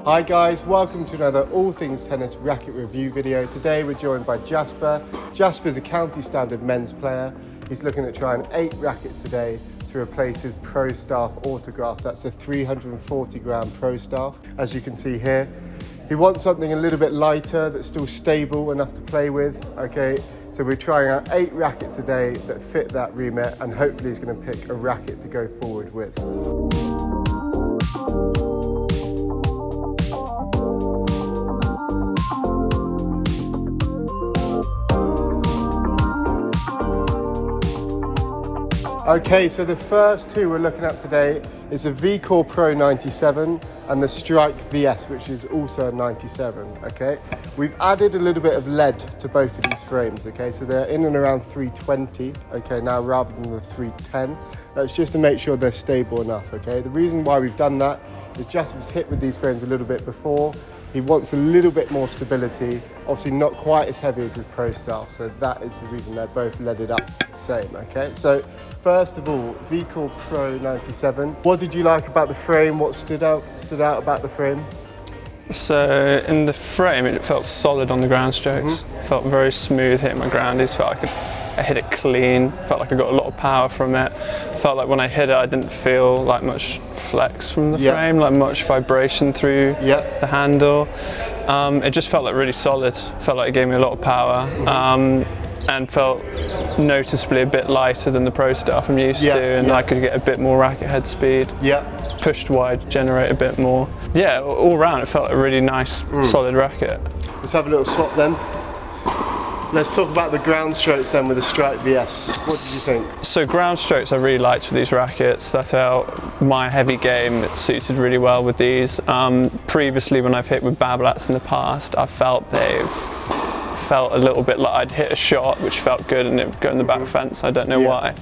Hi guys, welcome to another All Things Tennis racket review video. Today we're joined by Jasper. Jasper's a county standard men's player. He's looking at trying 8 rackets today to replace his Pro Staff Autograph. That's a 340 gram Pro Staff, as you can see here. He wants something a little bit lighter that's still stable enough to play with. Okay, so we're trying out 8 rackets today that fit that remit, and hopefully he's going to pick a racket to go forward with. Okay, so the first two we're looking at today is the VCORE Pro 97 and the Strike VS, which is also a 97, okay? We've added a little bit of lead to both of these frames, okay? So they're in and around 320, okay, now rather than the 310. That's just to make sure they're stable enough, okay? The reason why we've done that is Jasper's hit with these frames a little bit before. He wants a little bit more stability, obviously not quite as heavy as his Pro Staff, so that is the reason they're both leaded up the same, okay? So first of all, VCORE Pro 97. What did you like about the frame? What stood out about the frame? So in the frame, it felt solid on the ground strokes. Felt very smooth hitting my groundies. Felt like I hit it clean. Felt like I got a lot of power from it. Felt like when I hit it, I didn't feel like much flex from the frame, like much vibration through the handle. It just felt like really solid. Felt like it gave me a lot of power. And felt noticeably a bit lighter than the Pro Staff I'm used to, and I could get a bit more racket head speed. Pushed wide, generate a bit more. Yeah, all around it felt like a really nice, solid racket. Let's have a little swap then. Let's talk about the ground strokes then with the Strike VS. What did you think? So ground strokes I really liked with these rackets. I felt my heavy game suited really well with these. Previously when I've hit with Babolats in the past, I felt they've felt a little bit like I'd hit a shot which felt good and it would go in the back fence. I don't know why,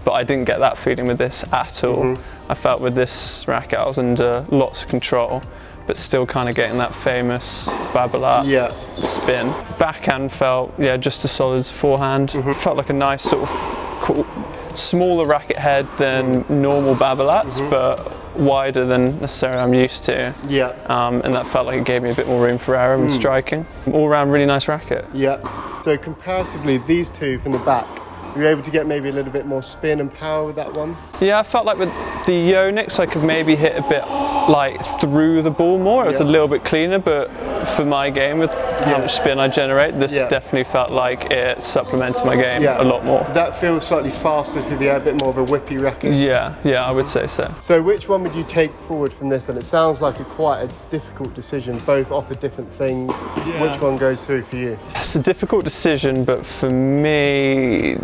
but I didn't get that feeling with this at all. I felt with this racket I was under lots of control, but still kind of getting that famous Babolat spin. Backhand felt just as solid as forehand. Felt like a nice sort of smaller racket head than normal Babolats, but wider than necessarily I'm used to. And that felt like it gave me a bit more room for error and striking. All round really nice racket. So comparatively, these two from the back, were you able to get maybe a little bit more spin and power with that one? Yeah, I felt like with the Yonex I could maybe hit a bit like through the ball more. It was a little bit cleaner, but for my game with how much spin I generate, this definitely felt like it supplemented my game a lot more. Did that feel slightly faster through the air, a bit more of a whippy racket? Yeah, I would say so. So which one would you take forward from this? And it sounds like quite a difficult decision. Both offer different things. Which one goes through for you? It's a difficult decision, but for me,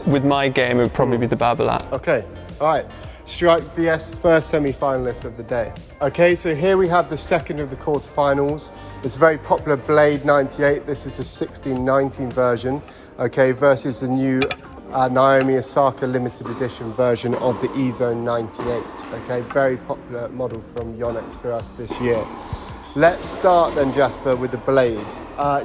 with my game, it would probably be the Babolat. Okay, all right. Strike VS, first semi-finalist of the day. Okay, so here we have the second of the quarterfinals. It's a very popular Blade 98. This is the 16-19 version, okay, versus the new Naomi Osaka limited edition version of the EZONE 98. Okay, very popular model from Yonex for us this year. Let's start then, Jasper, with the Blade.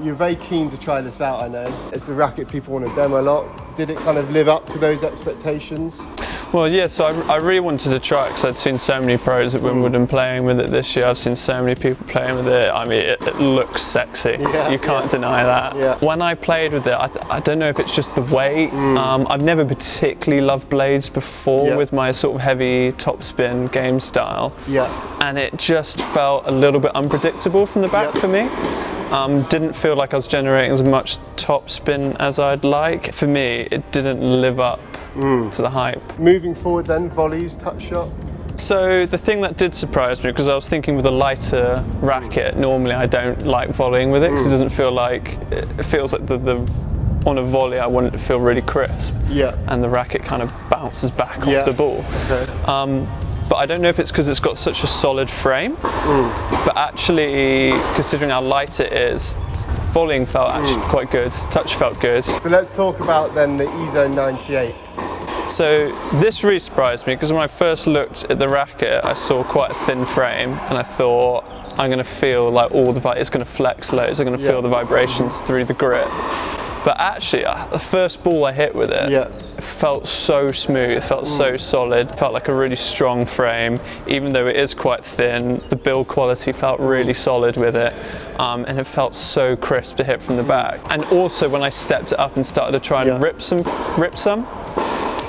You're very keen to try this out, I know. It's a racket people want to demo a lot. Did it kind of live up to those expectations? Well, yeah, so I really wanted to try it because I'd seen so many pros at Wimbledon playing with it this year. I've seen so many people playing with it. I mean, it looks sexy. You can't deny that. When I played with it, I don't know if it's just the weight. I've never particularly loved blades before with my sort of heavy topspin game style. And it just felt a little bit unpredictable from the back for me. Didn't feel like I was generating as much topspin as I'd like. For me, it didn't live up to the hype. Moving forward then, volleys, touch shot? So the thing that did surprise me, because I was thinking with a lighter racket, normally I don't like volleying with it because it doesn't feel like, it feels like on a volley I want it to feel really crisp. And the racket kind of bounces back off the ball. But I don't know if it's because it's got such a solid frame, but actually, considering how light it is, volleying felt actually quite good, touch felt good. So let's talk about then the EZONE 98. So this really surprised me because when I first looked at the racket, I saw quite a thin frame and I thought, I'm going to feel like it's going to flex loads, I'm going to feel the vibrations through the grip. But actually, the first ball I hit with it, Yeah. it felt so smooth, felt so solid, felt like a really strong frame. Even though it is quite thin, the build quality felt really solid with it, and it felt so crisp to hit from the back. And also when I stepped it up and started to try and rip some,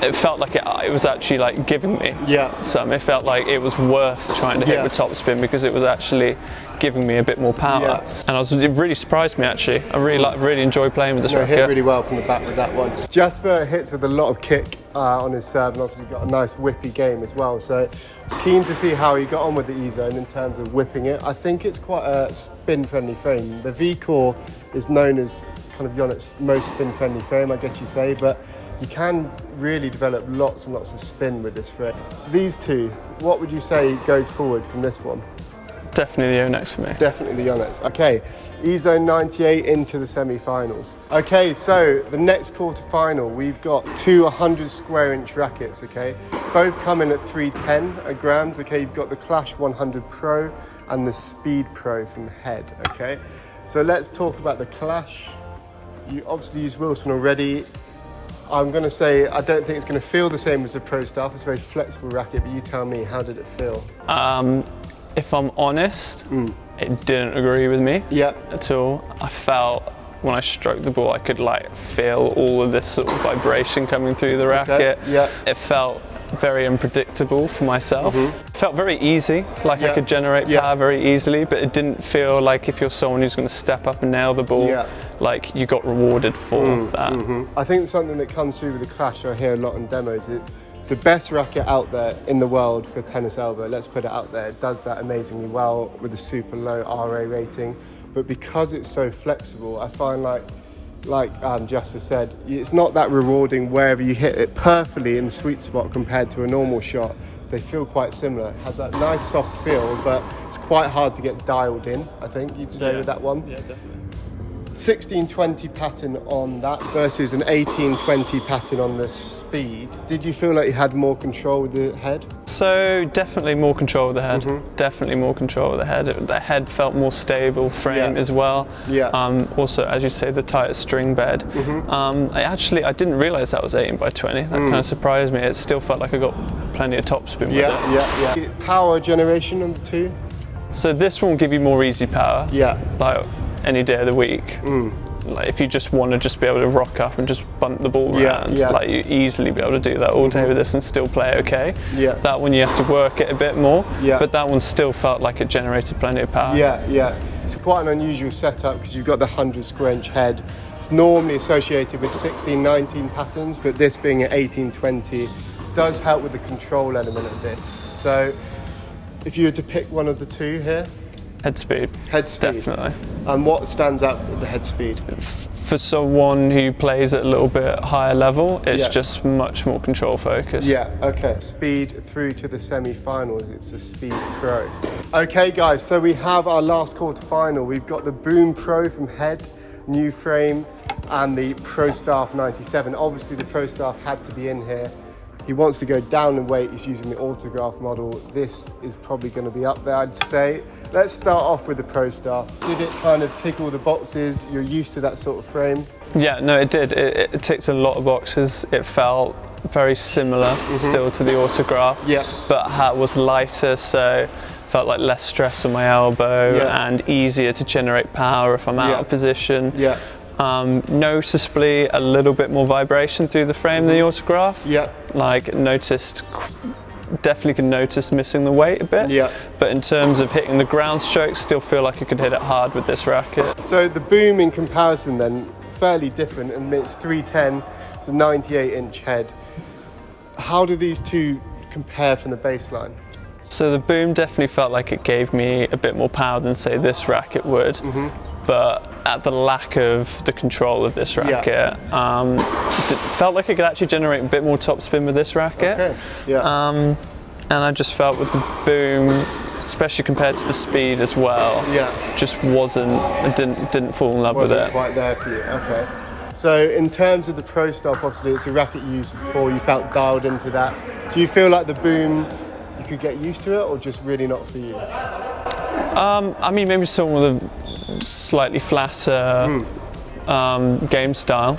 it felt like it was actually like giving me some. It felt like it was worth trying to hit with topspin because it was actually giving me a bit more power. And it really surprised me actually. I really enjoy playing with this racket. Hit really well from the back with that one. Jasper hits with a lot of kick on his serve, and also got a nice whippy game as well. So I was keen to see how he got on with the EZONE in terms of whipping it. I think it's quite a spin-friendly frame. The VCORE is known as kind of Yonex most spin-friendly frame, I guess you say, but you can really develop lots and lots of spin with this frame. These two, what would you say goes forward from this one? Definitely the Yonex for me. Definitely the Yonex. Okay, EZONE 98 into the semi-finals. Okay, so the next quarter-final, we've got two 100 square inch rackets, okay? Both come in at 310 grams, okay? You've got the Clash 100 Pro and the Speed Pro from Head, okay? So let's talk about the Clash. You obviously used Wilson already. I'm going to say I don't think it's going to feel the same as the Pro Staff. It's a very flexible racket, but you tell me, how did it feel? If I'm honest, it didn't agree with me at all. I felt when I stroked the ball, I could like feel all of this sort of vibration coming through the racket. It felt very unpredictable for myself. It felt very easy, like I could generate power very easily, but it didn't feel like if you're someone who's going to step up and nail the ball, like you got rewarded for that. I think something that comes through with the Clash, I hear a lot in demos, it's the best racket out there in the world for tennis elbow. Let's put it out there. It does that amazingly well with a super low RA rating, but because it's so flexible, I find like Jasper said, it's not that rewarding wherever you hit it perfectly in the sweet spot compared to a normal shot. They feel quite similar. It has that nice soft feel, but it's quite hard to get dialed in, I think you'd say with that one. Yeah, definitely. 1620 pattern on that versus an 1820 pattern on the Speed. Did you feel like you had more control with the head? So definitely more control of the head. Definitely more control of the head. The head felt more stable frame as well. Also, as you say, the tighter string bed. I didn't realise that was 18 by 20. That kind of surprised me. It still felt like I got plenty of topspin with it. Power generation on the two? So this one will give you more easy power. Like any day of the week. Like if you just want to just be able to rock up and just bump the ball around, like you easily be able to do that all day with this and still play okay. That one you have to work it a bit more, but that one still felt like it generated plenty of power. It's quite an unusual setup because you've got the 100 square inch head. It's normally associated with 1619 patterns, but this being at 1820 does help with the control element of this. So if you were to pick one of the two here? Head speed. Head speed. Definitely. And what stands out with the head speed? For someone who plays at a little bit higher level, it's just much more control focused. Okay. Speed through to the semi-finals, it's the Speed Pro. Okay guys, so we have our last quarter final. We've got the Boom Pro from Head, new frame, and the Pro Staff 97. Obviously the Pro Staff had to be in here. He wants to go down in weight, he's using the autograph model. This is probably going to be up there, I'd say. Let's start off with the Pro Staff. Did it kind of tick all the boxes? You're used to that sort of frame? Yeah, no, it did. It ticked a lot of boxes. It felt very similar still to the autograph, but was lighter, so felt like less stress on my elbow and easier to generate power if I'm out of position. Noticeably a little bit more vibration through the frame than the autograph. Like definitely can notice missing the weight a bit. But in terms of hitting the ground strokes, still feel like I could hit it hard with this racket. So the Boom in comparison then, fairly different, and it's 310, it's a 98 inch head. How do these two compare from the baseline? So the Boom definitely felt like it gave me a bit more power than say this racket would. But at the lack of the control of this racket, felt like I could actually generate a bit more topspin with this racket. And I just felt with the Boom, especially compared to the Speed as well, just I didn't fall in love with it. Wasn't quite there for you, okay. So in terms of the Pro Staff, obviously it's a racket you used before, you felt dialed into that. Do you feel like the Boom, you could get used to it, or just really not for you? I mean, maybe someone with a slightly flatter game style.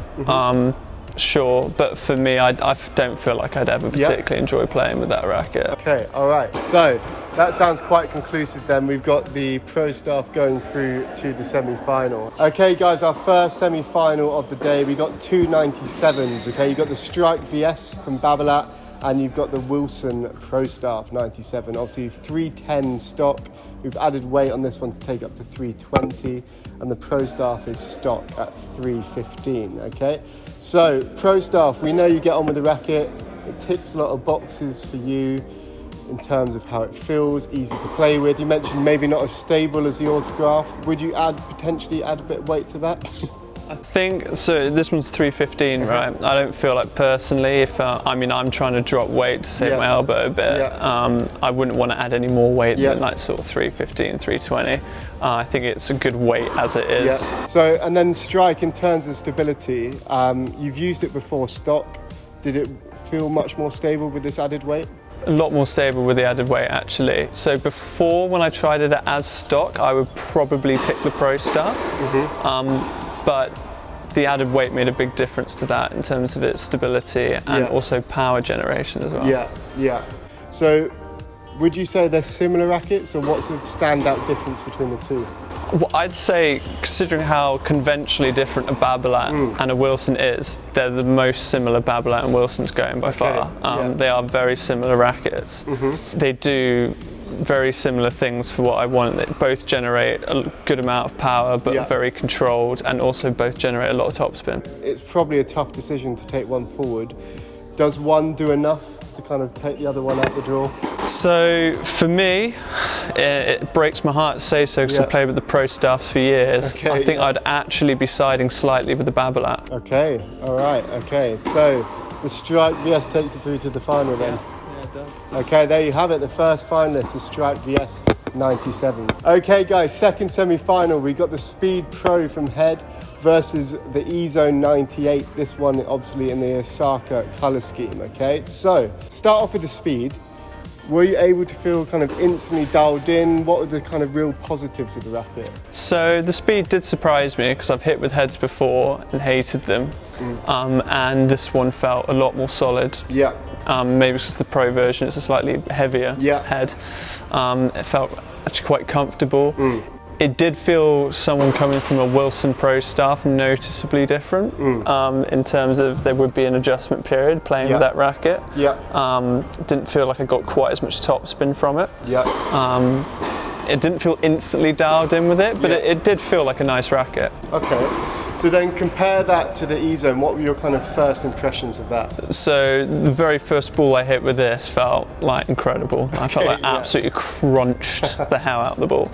Sure, but for me, I don't feel like I'd ever particularly enjoy playing with that racket. Okay, all right. So that sounds quite conclusive then. We've got the pro staff going through to the semi-final. Okay, guys, our first semi-final of the day. We got two 97s. Okay, you got the Strike VS from Babolat, and you've got the Wilson Pro Staff 97. Obviously 310 stock. We've added weight on this one to take up to 320, and the Pro Staff is stock at 315. Okay, so Pro Staff, we know you get on with the racket. It ticks a lot of boxes for you in terms of how it feels, easy to play with. You mentioned maybe not as stable as the Autograph. Would you potentially add a bit of weight to that? I think, so this one's 315, right? I don't feel like personally, if I'm trying to drop weight to save my elbow a bit, I wouldn't want to add any more weight than like sort of 315, 320. I think it's a good weight as it is. So, and then Strike, in terms of stability, you've used it before stock. Did it feel much more stable with this added weight? A lot more stable with the added weight, actually. So before, when I tried it as stock, I would probably pick the Pro Staff. But the added weight made a big difference to that in terms of its stability and also power generation as well. So would you say they're similar rackets, or what's the standout difference between the two? Well, I'd say, considering how conventionally different a Babolat and a Wilson is, they're the most similar Babolat and Wilson's going by far. They are very similar rackets. They do very similar things for what I want. They both generate a good amount of power, but very controlled, and also both generate a lot of topspin. It's probably a tough decision to take one forward. Does one do enough to kind of take the other one out the draw? So for me, it breaks my heart to say so, because I've played with the Pro Staffs for years. I think I'd actually be siding slightly with the Babolat. Okay, all right, okay. So the Strike VS takes it through to the final then? Okay, there you have it, the first finalist, the Strike VS 97. Okay guys, second semi-final, we got the Speed Pro from Head versus the EZONE 98, this one obviously in the Osaka colour scheme, okay? So, start off with the speed. Were you able to feel kind of instantly dialed in? What were the kind of real positives of the racket? So the speed did surprise me, because I've hit with heads before and hated them, and this one felt a lot more solid. Maybe because the Pro version is a slightly heavier head. It felt actually quite comfortable. It did feel, someone coming from a Wilson Pro Staff, noticeably different in terms of there would be an adjustment period playing with that racket. Didn't feel like I got quite as much topspin from it. It didn't feel instantly dialed in with it, but it did feel like a nice racket. Okay. So then compare that to the EZONE. What were your kind of first impressions of that? So the very first ball I hit with this felt like incredible. I felt like absolutely crunched the hell out of the ball.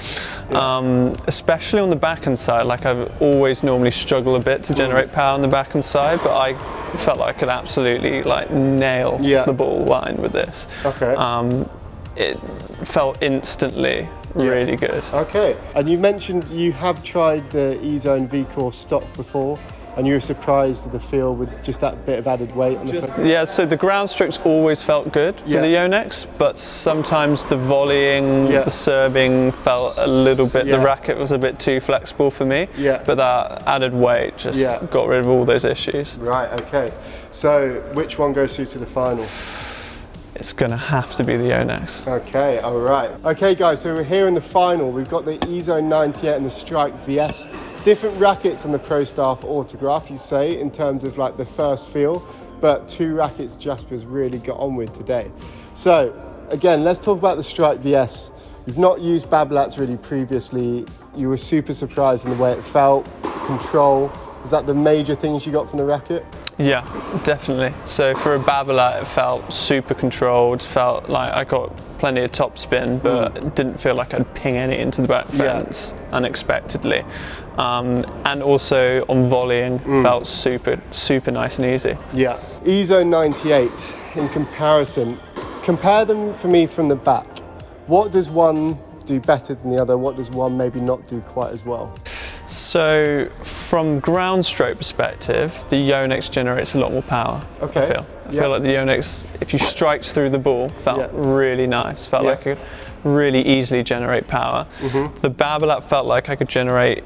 Especially on the backhand side, like I've always normally struggle a bit to generate power on the backhand side, but I felt like I could absolutely like nail the ball line with this. It felt instantly really good. Okay, and you mentioned you have tried the EZONE VCORE stock before, and you were surprised at the feel with just that bit of added weight on the front? Yeah, so the ground strokes always felt good for the Yonex, but sometimes the volleying, the serving felt a little bit, the racket was a bit too flexible for me, but that added weight just got rid of all those issues. Right, okay. So which one goes through to the final? It's gonna have to be the Yonex. Okay, all right. Okay guys, so we're here in the final. We've got the EZONE 98 and the Strike VS. Different rackets on the Pro Staff Autograph, you say, in terms of like the first feel, but two rackets Jasper's really got on with today. So again, let's talk about the Strike VS. You've not used Babolats really previously. You were super surprised in the way it felt, control. Was that the major things you got from the racket? Yeah, definitely. So for a Babolat, it felt super controlled, felt like I got plenty of topspin, but it didn't feel like I'd ping any into the back fence unexpectedly. And also on volleying, felt super nice and easy. Yeah. EZONE 98, in comparison, compare them for me from the back. What does one do better than the other? What does one maybe not do quite as well? So from ground stroke perspective, the Yonex generates a lot more power. I feel like the Yonex, if you striked through the ball, felt really nice. Felt like I could really easily generate power. The Babolat felt like I could generate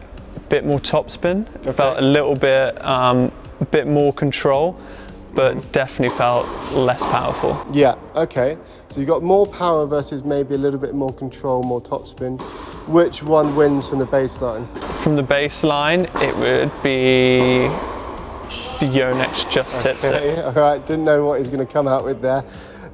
bit more topspin. Felt a little bit more control, but definitely felt less powerful. Yeah, okay. So you got more power versus maybe a little bit more control, more topspin. Which one wins from the baseline? From the baseline, it would be the Yonex just tips it. All right, didn't know what he's going to come out with there.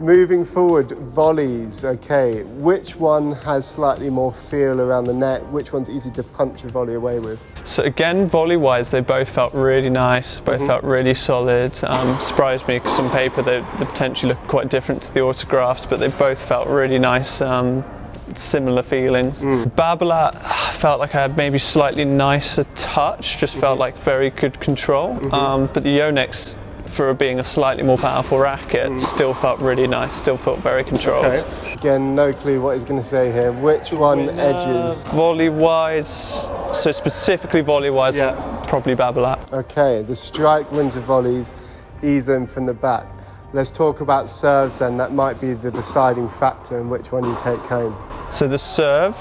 Moving forward, volleys, okay. Which one has slightly more feel around the net? Which one's easy to punch a volley away with? So again, volley-wise, they both felt really nice, both felt really solid. Surprised me because on paper they potentially look quite different to the autographs, but they both felt really nice, similar feelings. Babolat felt like I had maybe slightly nicer touch, just felt like very good control. But the Yonex, for being a slightly more powerful racket, still felt really nice, still felt very controlled. Okay. Again, no clue what he's going to say here. Which one edges? Volley-wise, so specifically volley-wise, probably Babolat. Okay, the strike wins the volleys, EZONE from the back. Let's talk about serves then. That might be the deciding factor in which one you take home. So the serve,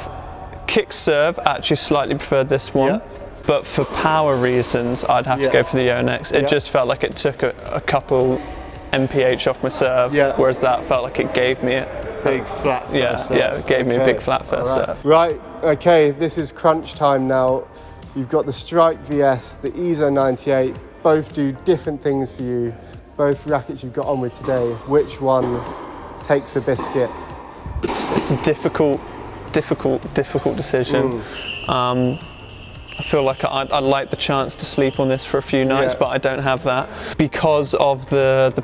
kick serve, actually slightly preferred this one. But for power reasons, I'd have to go for the Yonex. It just felt like it took a couple mph off my serve, whereas that felt like it gave me a big flat first serve. Yeah, it gave me a big flat first serve. Right, okay, this is crunch time now. You've got the Strike VS, the EZONE 98, both do different things for you. Both rackets you've got on with today. Which one takes a biscuit? It's a difficult decision. I feel like I'd like the chance to sleep on this for a few nights, but I don't have that. Because of the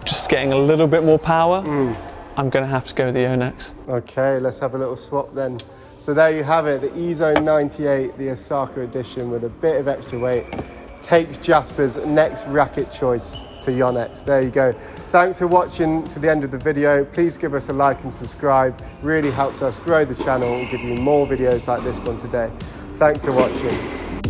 just getting a little bit more power, I'm going to have to go with the Yonex. Okay, let's have a little swap then. So there you have it, the EZONE 98, the Osaka edition with a bit of extra weight, takes Jasper's next racket choice to Yonex. There you go. Thanks for watching to the end of the video. Please give us a like and subscribe. Really helps us grow the channel and give you more videos like this one today. Thanks for watching.